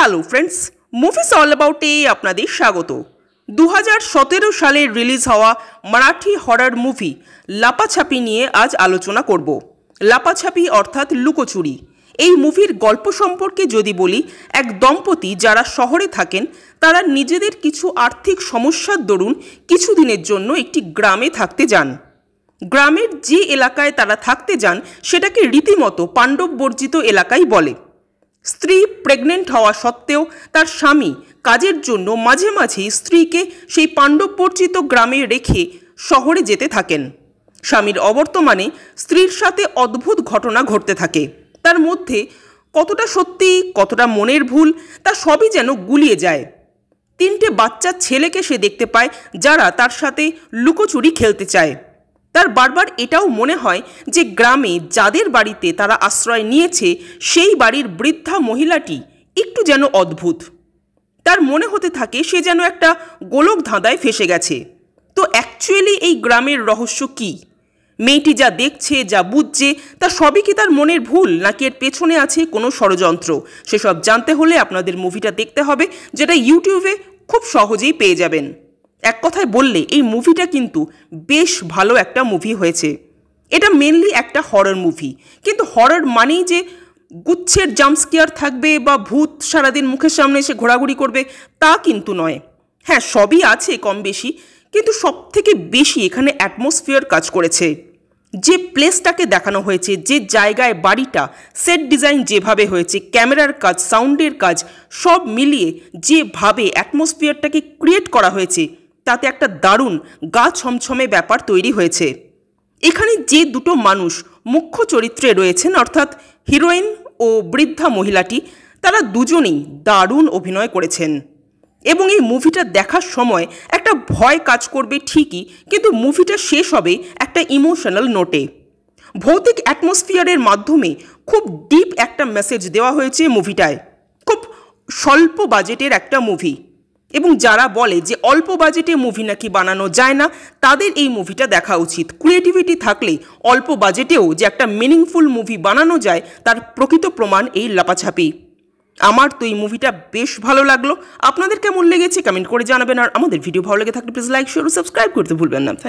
Hello friends, movies all অ্যাবাউটে আপনাদের স্বাগত। 2017 সালে রিলিজ হওয়া মারাঠি হরর মুভি লাপাছাপি নিয়ে আজ আলোচনা করব। লাপাছাপি অর্থাৎ লুকোচুরি। এই মুভির গল্প সম্পর্কে যদি বলি, এক দম্পতি যারা শহরে থাকেন তারা নিজেদের কিছু আর্থিক সমস্যার দরুন কিছুদিনের জন্য একটি গ্রামে থাকতে যান। গ্রামের যে এলাকায় তারা থাকতে যান সেটাকে রীতিমতো পাণ্ডব বর্জিত এলাকাই বলে। স্ত্রী প্রেগনেন্ট হওয়া সত্ত্বেও তার স্বামী কাজের জন্য মাঝে মাঝেই স্ত্রীকে সেই পাণ্ডববর্জিত গ্রামে রেখে শহরে যেতে থাকেন। স্বামীর অবর্তমানে স্ত্রীর সাথে অদ্ভুত ঘটনা ঘটতে থাকে। তার মধ্যে কতটা সত্যি কতটা মনের ভুল তা সবই যেন গুলিয়ে যায়। 3টে বাচ্চা ছেলেকে সে দেখতে পায় যারা তার সাথে লুকোচুরি খেলতে চায়। তার বারবার এটাও মনে হয় যে গ্রামে যাদের বাড়িতে তারা আশ্রয় নিয়েছে সেই বাড়ির বৃদ্ধা মহিলাটি একটু যেন অদ্ভুত। তার মনে হতে থাকে সে যেন একটা গোলক ধাঁধায় ফেসে গেছে। তো অ্যাকচুয়ালি এই গ্রামের রহস্য কী? মেয়েটি যা দেখছে যা বুঝছে তা সবই কি তার মনের ভুল, নাকি এর পেছনে আছে কোনো ষড়যন্ত্র? সেসব জানতে হলে আপনাদের মুভিটা দেখতে হবে, যেটা ইউটিউবে খুব সহজেই পেয়ে যাবেন। এক কথায় বললে এই মুভিটা কিন্তু বেশ ভালো একটা মুভি হয়েছে। এটা মেনলি একটা হরর মুভি, কিন্তু হরর মানেই যে গুচ্ছের জাম্পস্কেয়ার থাকবে বা ভূত সারাদিন মুখের সামনে এসে ঘোরাঘুরি করবে তা কিন্তু নয়। হ্যাঁ, সবই আছে কম বেশি, কিন্তু সব থেকে বেশি এখানে অ্যাটমসফিয়ার কাজ করেছে। যে প্লেসটাকে দেখানো হয়েছে, যে জায়গায় বাড়িটা, সেট ডিজাইন যেভাবে হয়েছে, ক্যামেরার কাজ, সাউন্ডের কাজ সব মিলিয়ে যেভাবে অ্যাটমসফিয়ারটাকে ক্রিয়েট করা হয়েছে তাতে একটা দারুণ গা ছমছমে ব্যাপার তৈরি হয়েছে। এখানে যে দুটো মানুষ মুখ্য চরিত্রে রয়েছেন অর্থাৎ হিরোইন ও বৃদ্ধা মহিলাটি, তারা দুজনেই দারুণ অভিনয় করেছেন। এবং এই মুভিটা দেখার সময় একটা ভয় কাজ করবে ঠিকই, কিন্তু মুভিটা শেষ হবে একটা ইমোশনাল নোটে। ভৌতিক অ্যাটমসফিয়ারের মাধ্যমে খুব ডিপ একটা মেসেজ দেওয়া হয়েছে মুভিটায়। খুব স্বল্প বাজেটের একটা মুভি, এবং যারা বলে যে অল্প বাজেটে মুভি নাকি বানানো যায় না, তাদের এই মুভিটা দেখা উচিত। ক্রিয়েটিভিটি থাকলে অল্প বাজেটেও যে একটা মিনিংফুল মুভি বানানো যায় তার প্রকৃত প্রমাণ এই লাপাছাপি। আমার তো এই মুভিটা বেশ ভালো লাগলো। আপনাদের কেমন লেগেছে কমেন্ট করে জানাবেন, আর আমাদের ভিডিও ভালো লেগে থাকলে প্লিজ লাইক শেয়ার ও সাবস্ক্রাইব করতে ভুলবেন না।